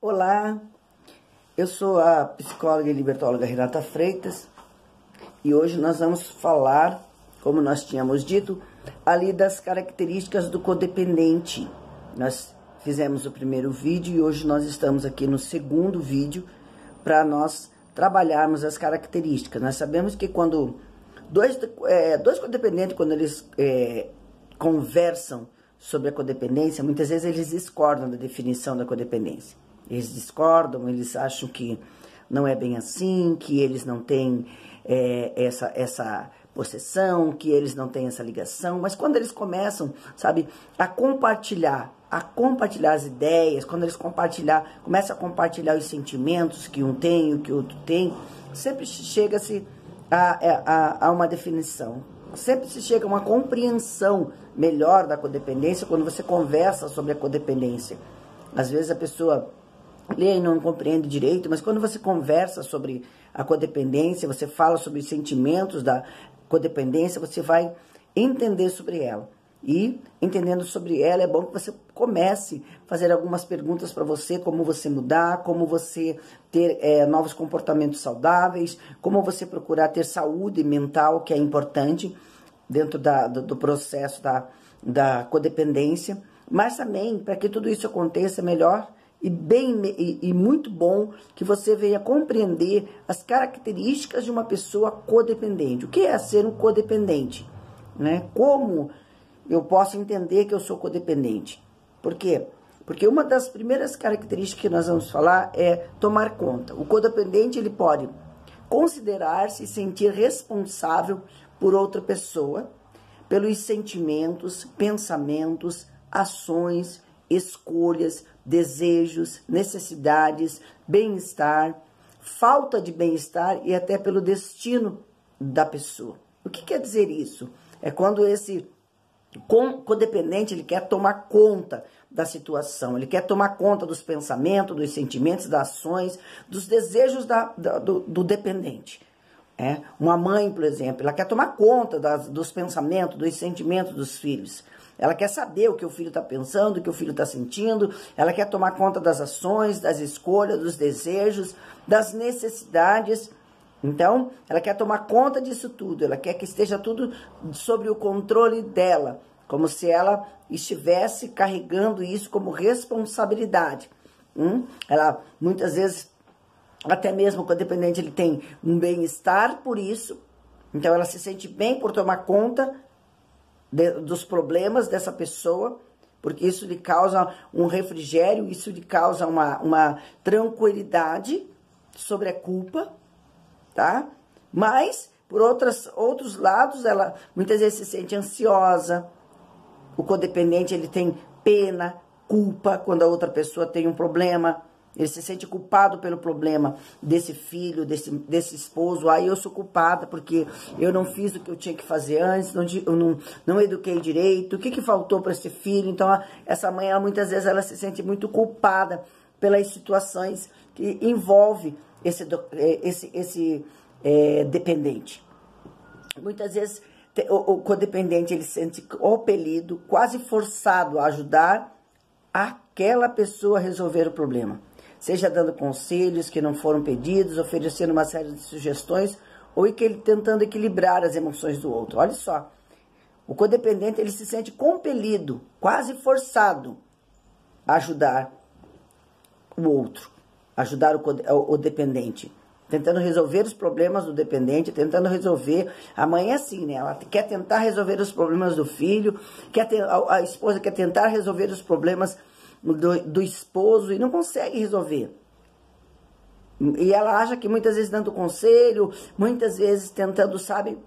Olá, eu sou a psicóloga e libertóloga Renata Freitas e hoje nós vamos falar, como nós tínhamos dito, ali das características do codependente. Nós fizemos o primeiro vídeo e hoje nós estamos aqui no segundo vídeo para nós trabalharmos as características. Nós sabemos que quando dois codependentes, quando eles conversam sobre a codependência, muitas vezes eles discordam da definição da codependência. Eles discordam, eles acham que não é bem assim, que eles não têm essa possessão, que eles não têm essa ligação. Mas quando eles começam, sabe, a compartilhar as ideias, quando eles começam a compartilhar os sentimentos que um tem, o que o outro tem, sempre chega-se a uma definição. Sempre se chega a uma compreensão melhor da codependência quando você conversa sobre a codependência. Às vezes a pessoa lê e não compreende direito, mas quando você conversa sobre a codependência, você fala sobre os sentimentos da codependência, você vai entender sobre ela. E, entendendo sobre ela, é bom que você comece a fazer algumas perguntas para você, como você mudar, como você ter novos comportamentos saudáveis, como você procurar ter saúde mental, que é importante dentro do processo da codependência. Mas também, para que tudo isso aconteça melhor, e muito bom que você venha compreender as características de uma pessoa codependente. O que é ser um codependente? Né? Como eu posso entender que eu sou codependente? Por quê? Porque uma das primeiras características que nós vamos falar é tomar conta. O codependente, ele pode considerar-se e sentir responsável por outra pessoa, pelos sentimentos, pensamentos, ações, escolhas, desejos, necessidades, bem-estar, falta de bem-estar e até pelo destino da pessoa. O que quer dizer isso? É quando esse codependente ele quer tomar conta da situação, ele quer tomar conta dos pensamentos, dos sentimentos, das ações, dos desejos do dependente. Uma mãe, por exemplo, ela quer tomar conta dos pensamentos, dos sentimentos dos filhos. Ela quer saber o que o filho está pensando, o que o filho está sentindo. Ela quer tomar conta das ações, das escolhas, dos desejos, das necessidades. Então, ela quer tomar conta disso tudo. Ela quer que esteja tudo sob o controle dela, como se ela estivesse carregando isso como responsabilidade. Ela, muitas vezes, até mesmo quando o dependente ele tem um bem-estar por isso. Então, ela se sente bem por tomar conta dos problemas dessa pessoa, porque isso lhe causa um refrigério, isso lhe causa uma tranquilidade sobre a culpa, tá? Mas, por outros lados, ela muitas vezes se sente ansiosa. O codependente, ele tem pena, culpa quando a outra pessoa tem um problema. Ele se sente culpado pelo problema desse filho, desse esposo. Aí eu sou culpada porque eu não fiz o que eu tinha que fazer antes, eu não eduquei direito. O que faltou para esse filho? Então, essa mãe, muitas vezes, ela se sente muito culpada pelas situações que envolve esse dependente. Muitas vezes, o codependente, ele se sente compelido, quase forçado a ajudar aquela pessoa a resolver o problema. Seja dando conselhos que não foram pedidos, oferecendo uma série de sugestões, ou tentando equilibrar as emoções do outro. Olha só, o codependente ele se sente compelido, quase forçado a ajudar o outro, ajudar o dependente, tentando resolver os problemas do dependente, tentando resolver. A mãe é assim, né? Ela quer tentar resolver os problemas do filho, a esposa quer tentar resolver os problemas do esposo e não consegue resolver. E ela acha que muitas vezes dando conselho, muitas vezes tentando, sabe,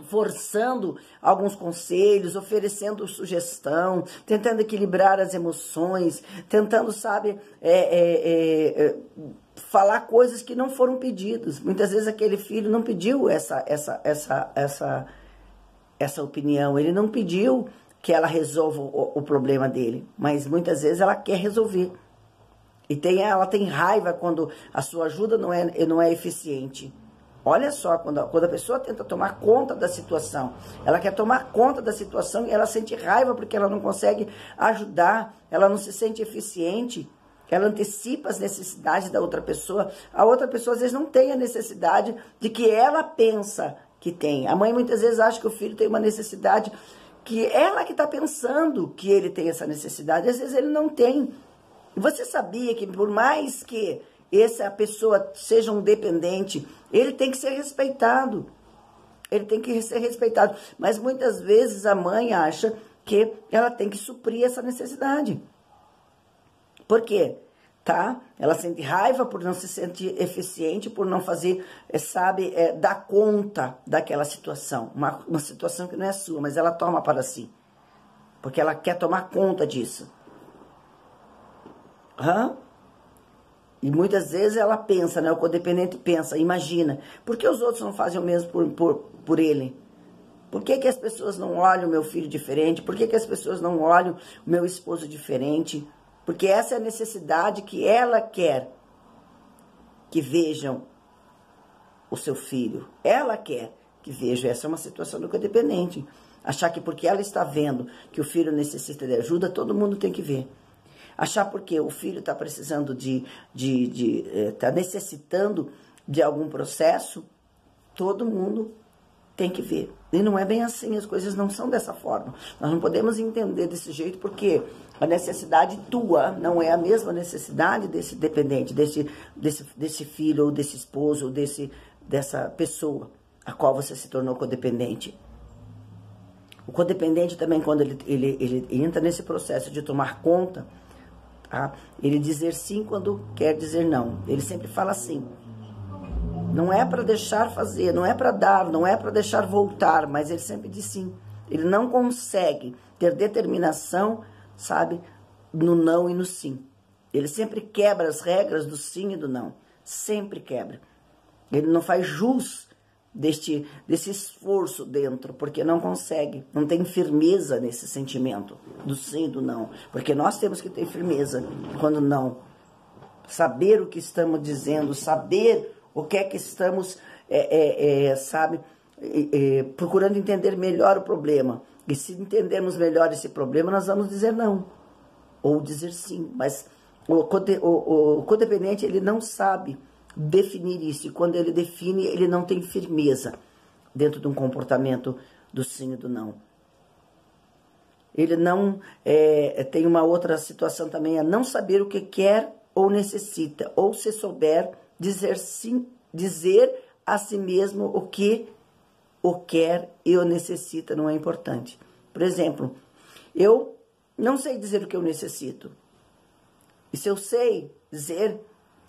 forçando alguns conselhos, oferecendo sugestão, tentando equilibrar as emoções, tentando, sabe, falar coisas que não foram pedidas. Muitas vezes aquele filho não pediu essa opinião, ele não pediu que ela resolva o problema dele, mas muitas vezes ela quer resolver. E ela tem raiva quando a sua ajuda não é eficiente. Olha só, quando a pessoa tenta tomar conta da situação, ela quer tomar conta da situação e ela sente raiva porque ela não consegue ajudar, ela não se sente eficiente. Ela antecipa as necessidades da outra pessoa. A outra pessoa, às vezes, não tem a necessidade de que ela pensa que tem. A mãe, muitas vezes, acha que o filho tem uma necessidade que ela que está pensando que ele tem essa necessidade. Às vezes, ele não tem. E você sabia que, por mais que essa pessoa seja um dependente, ele tem que ser respeitado. Ele tem que ser respeitado. Mas, muitas vezes, a mãe acha que ela tem que suprir essa necessidade. Por quê? Tá? Ela sente raiva por não se sentir eficiente, por não fazer, dar conta daquela situação. Uma situação que não é sua, mas ela toma para si. Porque ela quer tomar conta disso. E muitas vezes ela pensa, né? O codependente pensa, imagina, por que os outros não fazem o mesmo por ele? Por que as pessoas não olham o meu filho diferente? Por que as pessoas não olham o meu esposo diferente? Porque essa é a necessidade que ela quer que vejam o seu filho. Ela quer que vejam. Essa é uma situação do codependente. Achar que porque ela está vendo que o filho necessita de ajuda, todo mundo tem que ver. Achar porque o filho está precisando está necessitando de algum processo, todo mundo tem que ver. E não é bem assim, as coisas não são dessa forma. Nós não podemos entender desse jeito porque a necessidade tua não é a mesma necessidade desse dependente, desse filho, ou desse esposo, ou dessa pessoa a qual você se tornou codependente. O codependente também, quando ele entra nesse processo de tomar conta, tá? Ele dizer sim quando quer dizer não. Ele sempre fala sim. Não é para deixar fazer, não é para dar, não é para deixar voltar, mas ele sempre diz sim. Ele não consegue ter determinação, sabe, no não e no sim. Ele sempre quebra as regras do sim e do não. Sempre quebra. Ele não faz jus desse esforço dentro, porque não consegue, não tem firmeza nesse sentimento do sim e do não. Porque nós temos que ter firmeza quando não. Saber o que estamos dizendo, saber o que é que estamos, procurando entender melhor o problema. E se entendermos melhor esse problema, nós vamos dizer não. Ou dizer sim. Mas o codependente, ele não sabe definir isso. E quando ele define, ele não tem firmeza dentro de um comportamento do sim e do não. Ele não tem uma outra situação também, é não saber o que quer ou necessita. Ou se souber dizer sim, dizer a si mesmo o que o quer e o necessita não é importante. Por exemplo, eu não sei dizer o que eu necessito. E se eu sei dizer,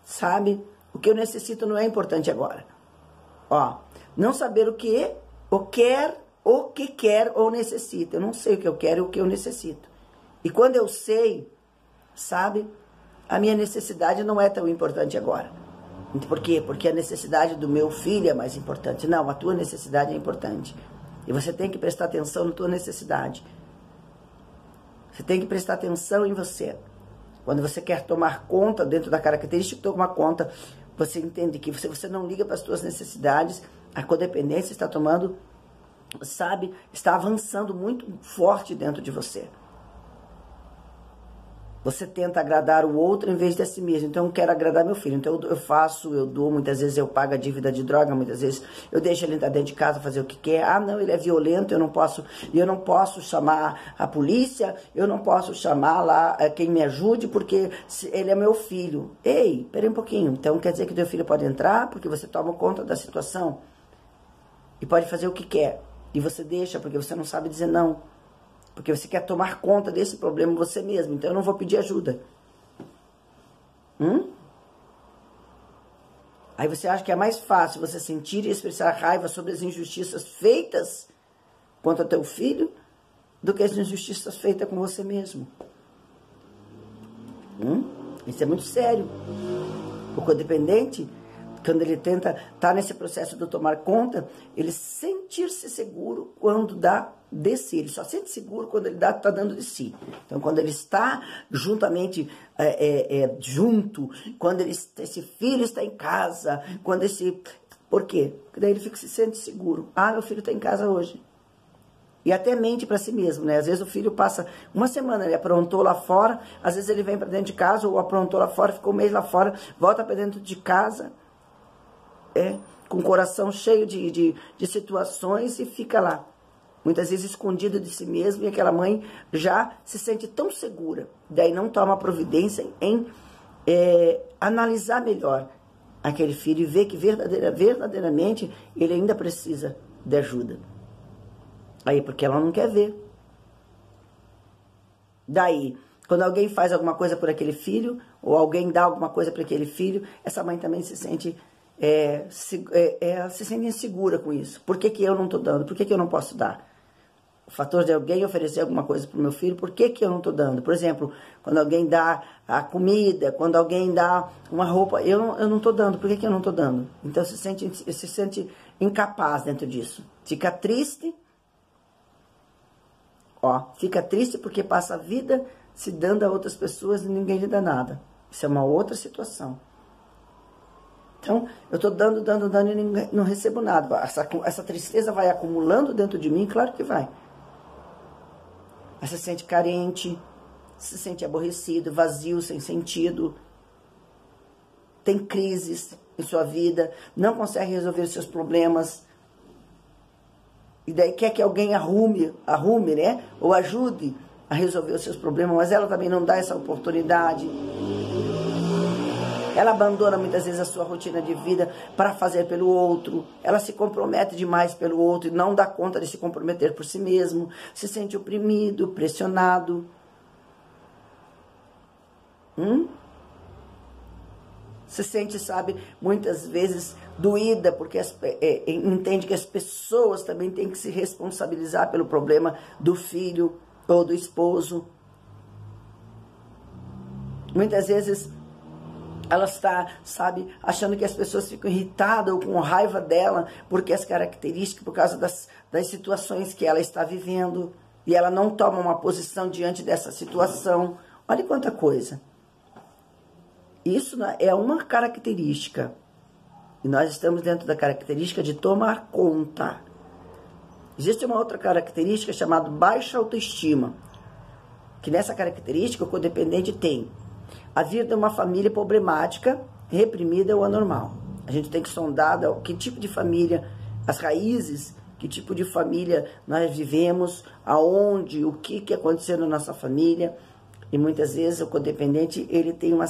sabe, o que eu necessito não é importante agora. Não saber o que quer ou necessita. Eu não sei o que eu quero e o que eu necessito. E quando eu sei, sabe, a minha necessidade não é tão importante agora. Por quê? Porque a necessidade do meu filho é mais importante. Não, a tua necessidade é importante. E você tem que prestar atenção na tua necessidade. Você tem que prestar atenção em você. Quando você quer tomar conta, dentro da característica de tomar conta, você entende que você não liga para as suas necessidades, a codependência está tomando, sabe, está avançando muito forte dentro de você. Você tenta agradar o outro em vez de a si mesmo. Então, eu quero agradar meu filho. Então, eu faço, eu dou. Muitas vezes eu pago a dívida de droga. Muitas vezes eu deixo ele entrar dentro de casa, fazer o que quer. Ah, não, ele é violento. Eu não posso chamar a polícia. Eu não posso chamar lá quem me ajude, porque ele é meu filho. Ei, peraí um pouquinho. Então, quer dizer que teu filho pode entrar porque você toma conta da situação. E pode fazer o que quer. E você deixa porque você não sabe dizer não. Porque você quer tomar conta desse problema você mesmo. Então, eu não vou pedir ajuda. Aí você acha que é mais fácil você sentir e expressar raiva sobre as injustiças feitas contra teu filho do que as injustiças feitas com você mesmo. Isso é muito sério. O codependente, quando ele tenta estar nesse processo de tomar conta, ele sentir-se seguro quando dá de si. Ele só sente seguro quando ele está dando de si. Então, quando ele está juntamente, junto, quando esse filho está em casa, quando esse... Por quê? Porque daí ele se sente seguro. Ah, meu filho está em casa hoje. E até mente para si mesmo, né? Às vezes o filho passa uma semana, ele aprontou lá fora, às vezes ele vem para dentro de casa, ou aprontou lá fora, ficou um mês lá fora, volta para dentro de casa, com o coração cheio de situações e fica lá. Muitas vezes escondido de si mesmo, e aquela mãe já se sente tão segura, daí não toma providência em analisar melhor aquele filho e ver que verdadeiramente ele ainda precisa de ajuda. Aí, porque ela não quer ver. Daí, quando alguém faz alguma coisa por aquele filho, ou alguém dá alguma coisa para aquele filho, essa mãe também se sente insegura com isso. Por que eu não estou dando? Por que eu não posso dar? O fator de alguém oferecer alguma coisa para o meu filho, por que eu não estou dando? Por exemplo, quando alguém dá a comida, quando alguém dá uma roupa, eu não estou dando, por que eu não estou dando? Então se sente incapaz dentro disso. Fica triste, fica triste porque passa a vida se dando a outras pessoas e ninguém lhe dá nada. Isso é uma outra situação. Então, eu estou dando e não recebo nada. Essa tristeza vai acumulando dentro de mim, claro que vai. Aí você se sente carente, se sente aborrecido, vazio, sem sentido. Tem crises em sua vida, não consegue resolver os seus problemas. E daí quer que alguém arrume, né? Ou ajude a resolver os seus problemas, mas ela também não dá essa oportunidade. Ela abandona muitas vezes a sua rotina de vida para fazer pelo outro. Ela se compromete demais pelo outro e não dá conta de se comprometer por si mesmo. Se sente oprimido, pressionado. Se sente, sabe, muitas vezes doída, porque entende que as pessoas também têm que se responsabilizar pelo problema do filho ou do esposo. Muitas vezes ela está, sabe, achando que as pessoas ficam irritadas ou com raiva dela, porque as características, por causa das situações que ela está vivendo, e ela não toma uma posição diante dessa situação. Olha quanta coisa. Isso é uma característica. E nós estamos dentro da característica de tomar conta. Existe uma outra característica chamada baixa autoestima. Que nessa característica o codependente tem a vir de uma família problemática, reprimida ou anormal. A gente tem que sondar que tipo de família, as raízes, que tipo de família nós vivemos, aonde, o que aconteceu na nossa família. E muitas vezes o codependente ele tem um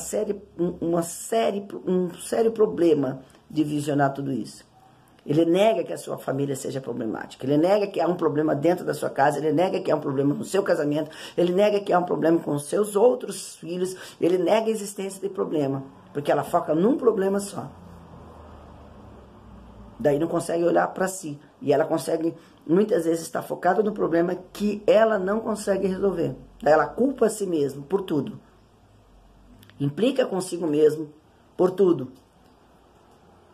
sério problema de visionar tudo isso. Ele nega que a sua família seja problemática, ele nega que há um problema dentro da sua casa, ele nega que há um problema no seu casamento, ele nega que há um problema com os seus outros filhos, ele nega a existência de problema, porque ela foca num problema só. Daí não consegue olhar para si, e ela consegue, muitas vezes, estar focada no problema que ela não consegue resolver. Daí ela culpa a si mesma por tudo, implica consigo mesmo por tudo.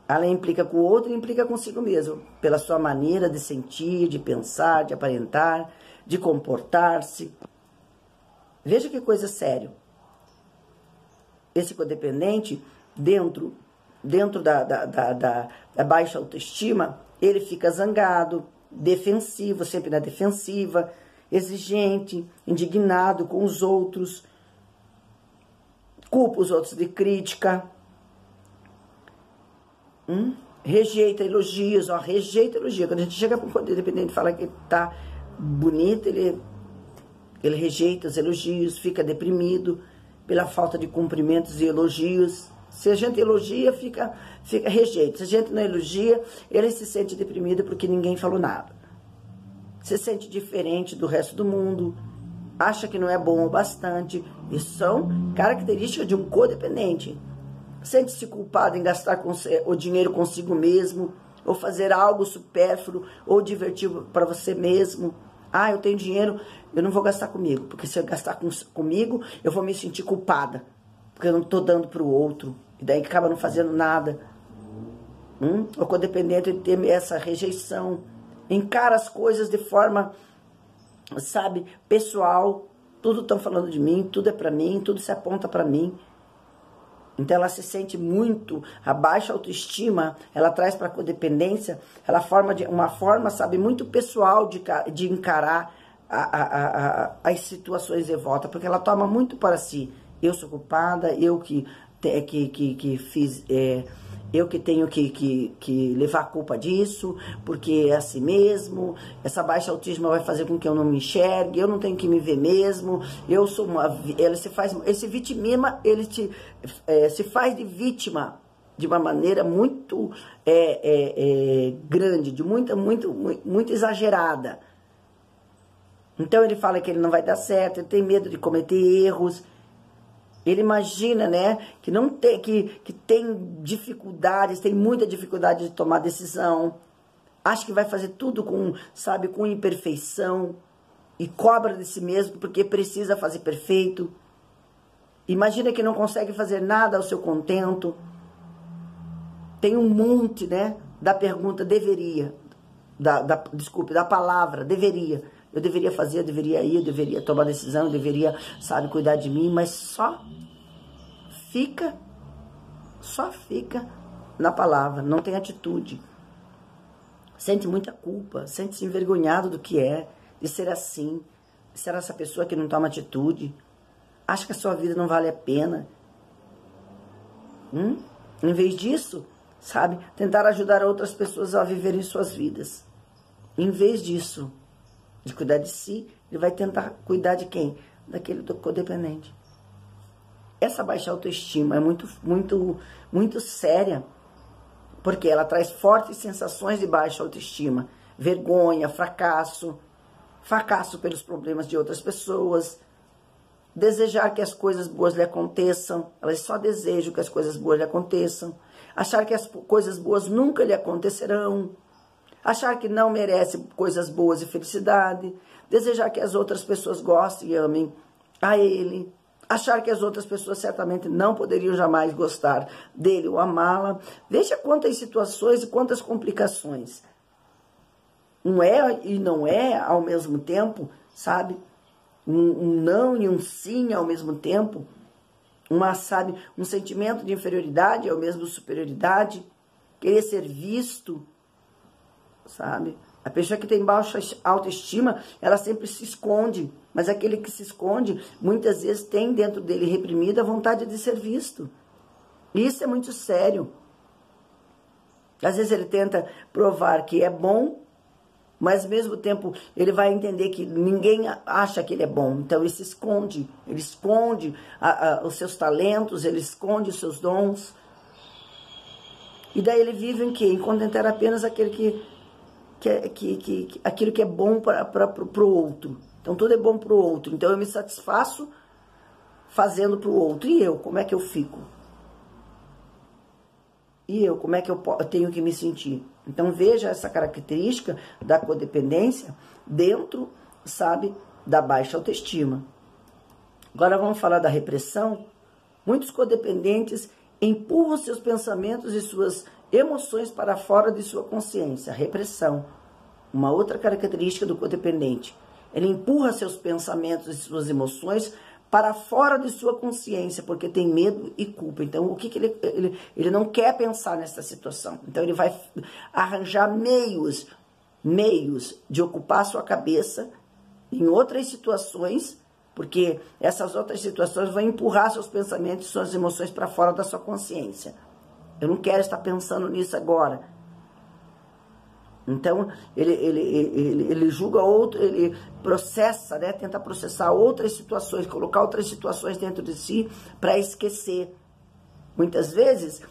Ela implica com o outro e implica consigo mesmo, pela sua maneira de sentir, de pensar, de aparentar, de comportar-se. Veja que coisa séria. Esse codependente, dentro da baixa autoestima, ele fica zangado, defensivo, sempre na defensiva, exigente, indignado com os outros, culpa os outros de crítica, rejeita elogios, rejeita elogios. Quando a gente chega para um codependente e fala que tá bonito, ele rejeita os elogios, fica deprimido pela falta de cumprimentos e elogios. Se a gente elogia, fica rejeita. Se a gente não elogia, ele se sente deprimido porque ninguém falou nada. Se sente diferente do resto do mundo, acha que não é bom o bastante. Isso são características de um codependente. Sente-se culpado em gastar o dinheiro consigo mesmo, ou fazer algo supérfluo, ou divertido para você mesmo. Eu tenho dinheiro, eu não vou gastar comigo, porque se eu gastar comigo, eu vou me sentir culpada, porque eu não estou dando para o outro, e daí acaba não fazendo nada. O codependente tem essa rejeição, encara as coisas de forma, sabe, pessoal, tudo estão falando de mim, tudo é para mim, tudo se aponta para mim. Então ela se sente muito, a baixa autoestima, ela traz para a codependência, ela forma uma forma, sabe, muito pessoal de encarar as situações de volta, porque ela toma muito para si. Eu sou culpada, eu que fiz, eu que tenho que levar a culpa disso, porque é assim mesmo, essa baixa autoestima vai fazer com que eu não me enxergue, eu não tenho que me ver mesmo, eu sou esse vitimima, ele se faz de vítima de uma maneira muito grande, de muito exagerada. Então ele fala que ele não vai dar certo, ele tem medo de cometer erros. Ele imagina, né, que não tem, que tem dificuldades, tem muita dificuldade de tomar decisão. Acha que vai fazer tudo com, sabe, com imperfeição. E cobra de si mesmo porque precisa fazer perfeito. Imagina que não consegue fazer nada ao seu contento. Tem um monte, né, da pergunta deveria. Desculpe, da palavra deveria. Eu deveria fazer, eu deveria ir, eu deveria tomar decisão, eu deveria, sabe, cuidar de mim, mas só fica na palavra, não tem atitude. Sente muita culpa, sente-se envergonhado do que é, de ser assim, de ser essa pessoa que não toma atitude, acha que a sua vida não vale a pena. Em vez disso, sabe, tentar ajudar outras pessoas a viverem suas vidas. Em vez disso, de cuidar de si, ele vai tentar cuidar de quem? Daquele codependente. Essa baixa autoestima é muito séria, porque ela traz fortes sensações de baixa autoestima, vergonha, fracasso pelos problemas de outras pessoas, desejar que as coisas boas lhe aconteçam, elas só desejam que as coisas boas lhe aconteçam, achar que as coisas boas nunca lhe acontecerão, achar que não merece coisas boas e felicidade, desejar que as outras pessoas gostem e amem a ele, achar que as outras pessoas certamente não poderiam jamais gostar dele ou amá-la. Veja quantas situações e quantas complicações. Um é e não é ao mesmo tempo, sabe? Um não e um sim ao mesmo tempo. Sabe, um sentimento de inferioridade ao mesmo superioridade. Querer ser visto, sabe? A pessoa que tem baixa autoestima, ela sempre se esconde, mas aquele que se esconde, muitas vezes tem dentro dele reprimida a vontade de ser visto. E isso é muito sério. Às vezes ele tenta provar que é bom, mas ao mesmo tempo ele vai entender que ninguém acha que ele é bom. Então ele se esconde, ele esconde os seus talentos, ele esconde os seus dons. E daí ele vive em quê? Em contentar apenas aquilo que é bom para o outro. Então tudo é bom para o outro. Então eu me satisfaço fazendo para o outro. E eu, como é que eu fico? E eu, como é que eu tenho que me sentir? Então veja essa característica da codependência dentro, sabe, da baixa autoestima. Agora vamos falar da repressão. Muitos codependentes empurram seus pensamentos e suas emoções para fora de sua consciência. Repressão. Uma outra característica do codependente. Ele empurra seus pensamentos e suas emoções para fora de sua consciência, porque tem medo e culpa. Então, o que ele não quer pensar nessa situação? Então, ele vai arranjar meios de ocupar sua cabeça em outras situações, porque essas outras situações vão empurrar seus pensamentos e suas emoções para fora da sua consciência. Eu não quero estar pensando nisso agora. Então, ele julga outro, ele processa, né? Tenta processar outras situações, colocar outras situações dentro de si para esquecer. Muitas vezes,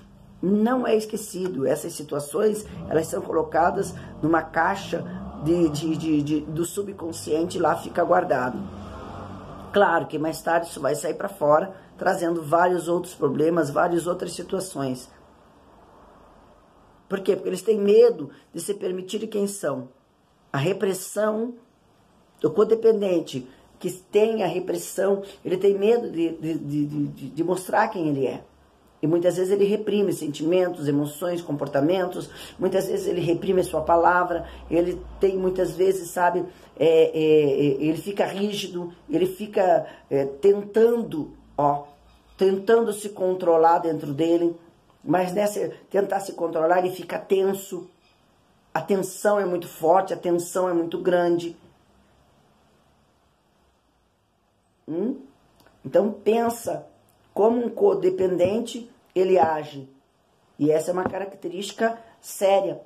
não é esquecido. Essas situações, elas são colocadas numa caixa do subconsciente, lá fica guardado. Claro que mais tarde isso vai sair para fora, trazendo vários outros problemas, várias outras situações. Por quê? Porque eles têm medo de se permitir quem são. A repressão do codependente, que tem a repressão, ele tem medo de mostrar quem ele é. E muitas vezes ele reprime sentimentos, emoções, comportamentos. Muitas vezes ele reprime a sua palavra. Ele tem muitas vezes, sabe, ele fica rígido. Ele fica tentando, tentando se controlar dentro dele, mas nessa tentar se controlar ele fica tenso, a tensão é muito forte, a tensão é muito grande. Então pensa como um codependente ele age. E essa é uma característica séria.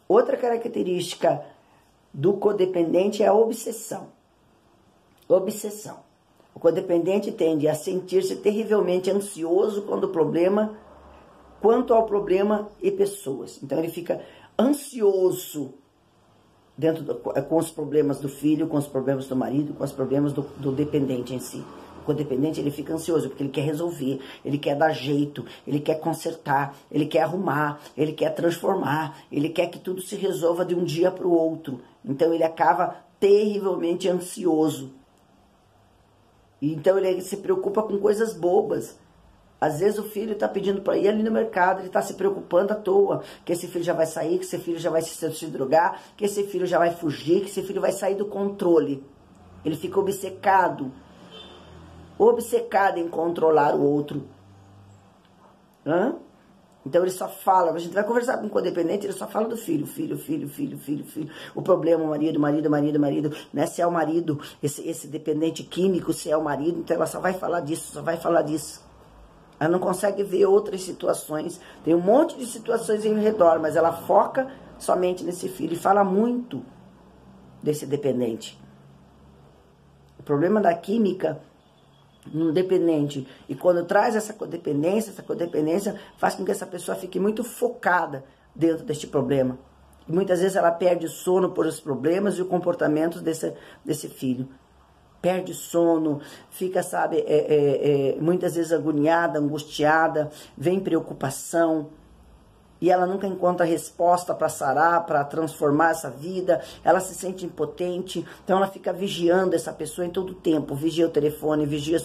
Outra característica do codependente é a obsessão. Obsessão. O codependente tende a sentir-se terrivelmente ansioso quanto ao problema e pessoas. Então ele fica ansioso com os problemas do filho, com os problemas do marido, com os problemas do dependente em si. O codependente ele fica ansioso porque ele quer resolver, ele quer dar jeito, ele quer consertar, ele quer arrumar, ele quer transformar, ele quer que tudo se resolva de um dia para o outro. Então ele acaba terrivelmente ansioso. Então ele se preocupa com coisas bobas. Às vezes o filho está pedindo para ir ali no mercado, ele está se preocupando à toa, que esse filho já vai sair, que esse filho já vai se drogar, que esse filho já vai fugir, que esse filho vai sair do controle. Ele fica obcecado em controlar o outro. Então ele só fala, a gente vai conversar com o codependente, ele só fala do filho. O problema, o marido, né? Se é o marido, esse dependente químico, se é o marido, então ela só vai falar disso, Ela não consegue ver outras situações. Tem um monte de situações em redor, mas ela foca somente nesse filho e fala muito desse dependente. O problema da química no dependente, e quando traz essa codependência faz com que essa pessoa fique muito focada dentro deste problema. E muitas vezes ela perde o sono por os problemas e o comportamento desse filho. Perde sono, fica, sabe, muitas vezes agoniada, angustiada, vem preocupação, e ela nunca encontra resposta para sarar, para transformar essa vida, ela se sente impotente, então ela fica vigiando essa pessoa em todo o tempo, vigia o telefone, vigia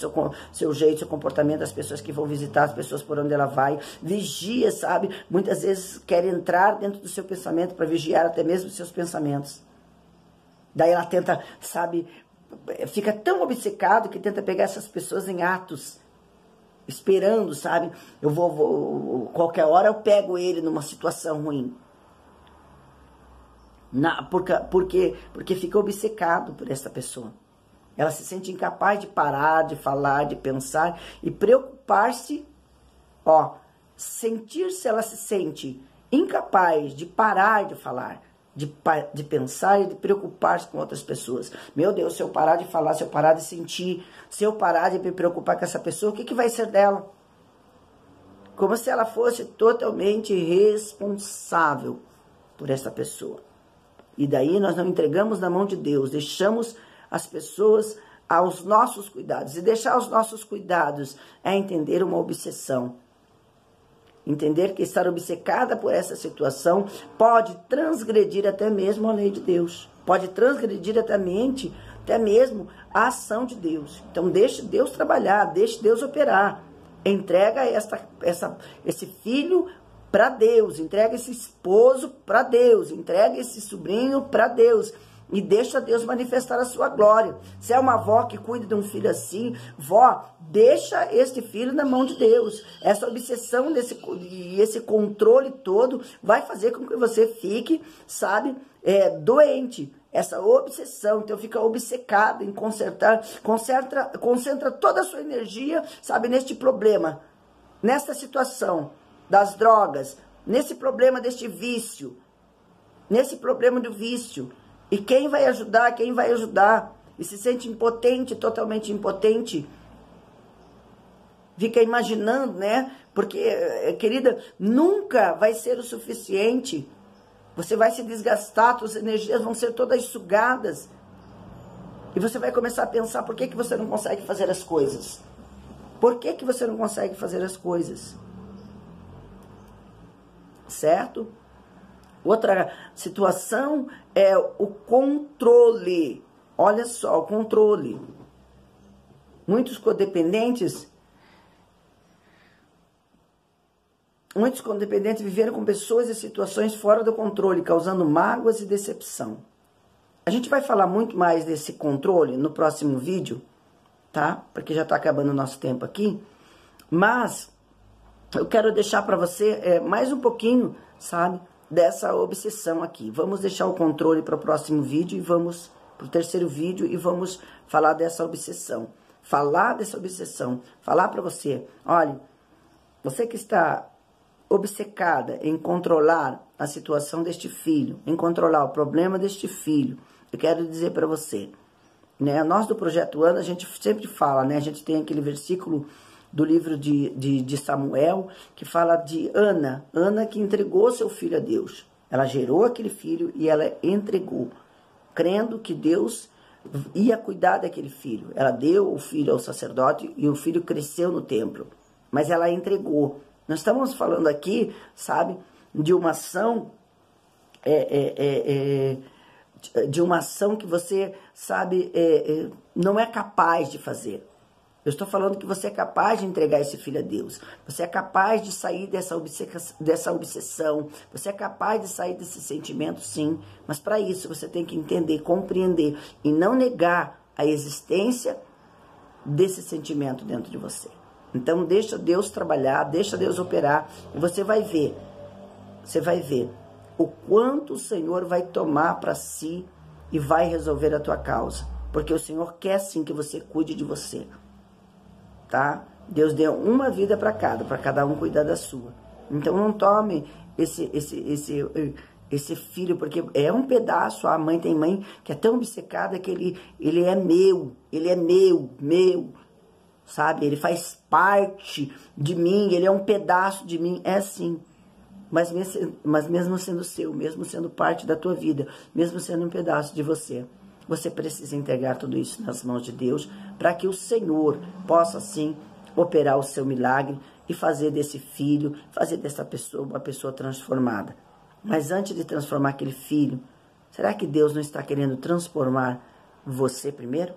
seu jeito, seu comportamento, as pessoas que vão visitar, as pessoas por onde ela vai, vigia, sabe, muitas vezes quer entrar dentro do seu pensamento para vigiar até mesmo os seus pensamentos. Daí ela tenta, sabe, fica tão obcecado que tenta pegar essas pessoas em atos, esperando, sabe? Eu qualquer hora eu pego ele numa situação ruim. Porque fica obcecado por essa pessoa. Ela se sente incapaz de parar, de falar, de pensar e preocupar-se, ela se sente incapaz de parar de falar, de pensar e de preocupar-se com outras pessoas. Meu Deus, se eu parar de falar, se eu parar de sentir, se eu parar de me preocupar com essa pessoa, o que vai ser dela? Como se ela fosse totalmente responsável por essa pessoa. E daí nós não entregamos na mão de Deus, deixamos as pessoas aos nossos cuidados. E deixar os nossos cuidados é entender uma obsessão. Entender que estar obcecada por essa situação pode transgredir até mesmo a lei de Deus. Pode transgredir até mesmo a ação de Deus. Então deixe Deus trabalhar, deixe Deus operar. Entrega esse filho para Deus, entrega esse esposo para Deus, entrega esse sobrinho para Deus. E deixa Deus manifestar a sua glória. Se é uma avó que cuida de um filho assim, vó, deixa este filho na mão de Deus. Essa obsessão e esse controle todo vai fazer com que você fique, sabe, doente. Essa obsessão, então fica obcecado em concentra toda a sua energia, sabe, neste problema, nesta situação das drogas, nesse problema deste vício, nesse problema do vício. E quem vai ajudar? Quem vai ajudar? E se sente impotente, totalmente impotente. Fica imaginando, né? Porque, querida, nunca vai ser o suficiente. Você vai se desgastar, suas energias vão ser todas sugadas. E você vai começar a pensar, por que você não consegue fazer as coisas? Por que você não consegue fazer as coisas? Certo? Outra situação é o controle. Olha só, o controle. Muitos codependentes viveram com pessoas e situações fora do controle, causando mágoas e decepção. A gente vai falar muito mais desse controle no próximo vídeo, tá? Porque já está acabando o nosso tempo aqui. Mas eu quero deixar para você mais um pouquinho, sabe, dessa obsessão aqui. Vamos deixar o controle para o próximo vídeo e vamos para o terceiro vídeo e vamos falar dessa obsessão. Falar dessa obsessão, falar para você, olha, você que está obcecada em controlar a situação deste filho, em controlar o problema deste filho, eu quero dizer para você, né, nós do Projeto Ana, a gente sempre fala, né, a gente tem aquele versículo do livro de Samuel, que fala de Ana que entregou seu filho a Deus. Ela gerou aquele filho e ela entregou, crendo que Deus ia cuidar daquele filho. Ela deu o filho ao sacerdote e o filho cresceu no templo, mas ela entregou. Nós estamos falando aqui, sabe, de uma ação, de uma ação que você, sabe, não é capaz de fazer. Eu estou falando que você é capaz de entregar esse filho a Deus. Você é capaz de sair dessa obsessão. Você é capaz de sair desse sentimento, sim. Mas para isso você tem que entender, compreender e não negar a existência desse sentimento dentro de você. Então deixa Deus trabalhar, deixa Deus operar e você vai ver o quanto o Senhor vai tomar para si e vai resolver a tua causa. Porque o Senhor quer sim que você cuide de você. Tá? Deus deu uma vida para cada um cuidar da sua. Então não tome esse filho, porque é um pedaço. A mãe tem mãe que é tão obcecada que ele é meu, sabe? Ele faz parte de mim, ele é um pedaço de mim, é assim. Mas mesmo sendo seu, mesmo sendo parte da tua vida, mesmo sendo um pedaço de você, você precisa entregar tudo isso nas mãos de Deus para que o Senhor possa, sim, operar o seu milagre e fazer desse filho, fazer dessa pessoa uma pessoa transformada. Mas antes de transformar aquele filho, será que Deus não está querendo transformar você primeiro?